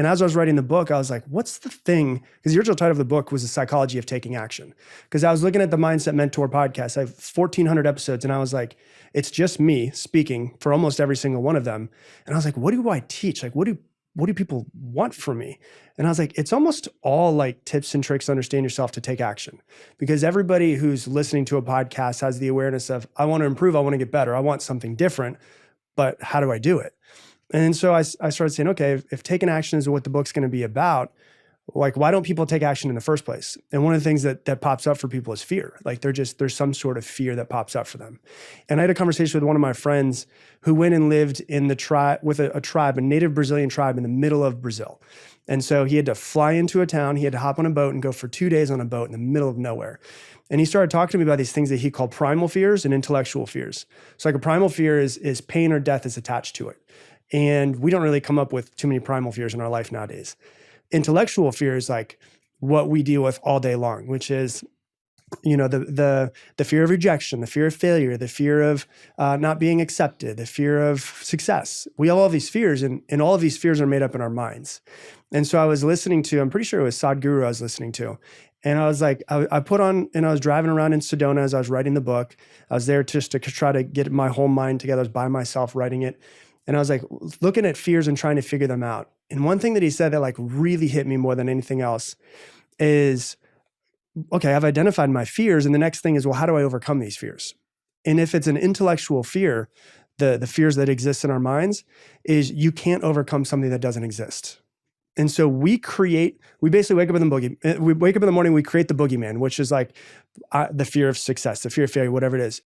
And as I was writing the book, I was like, what's the thing? Because the original title of the book was The Psychology of Taking Action. Because I was looking at the Mindset Mentor podcast. I have 1,400 episodes. And I was like, it's just me speaking for almost every single one of them. And I was like, what do I teach? Like, what do people want from me? And I was like, it's almost all like tips and tricks to understand yourself to take action. Because everybody who's listening to a podcast has the awareness of, I want to improve, I want to get better, I want something different, but how do I do it? And so I started saying, okay, if taking action is what the book's going to be about, like, why don't people take action in the first place? And one of the things that pops up for people is fear. Like there's some sort of fear that pops up for them. And I had a conversation with one of my friends who went and lived in the tribe with a tribe, a native Brazilian tribe in the middle of Brazil. And so he had to fly into a town, he had to hop on a boat and go for 2 days on a boat in the middle of nowhere. And he started talking to me about these things that he called primal fears and intellectual fears. So like a primal fear is pain or death is attached to it. And we don't really come up with too many primal fears in our life nowadays. Intellectual fear is like what we deal with all day long, which is, the fear of rejection, the fear of failure, the fear of not being accepted, the fear of success. We all have these fears, and all of these fears are made up in our minds. And so I was listening to, I'm pretty sure it was Sadhguru I was listening to. And I was like, I put on, and I was driving around in Sedona as I was writing the book. I was there just to try to get my whole mind together. I was by myself writing it. And I was like looking at fears and trying to figure them out. And one thing that he said that like really hit me more than anything else is, okay, I've identified my fears. And the next thing is, well, how do I overcome these fears? And if it's an intellectual fear, the fears that exist in our minds is you can't overcome something that doesn't exist. And so we basically wake up in the morning, we create the boogeyman, which is like the fear of success, the fear of failure, whatever it is.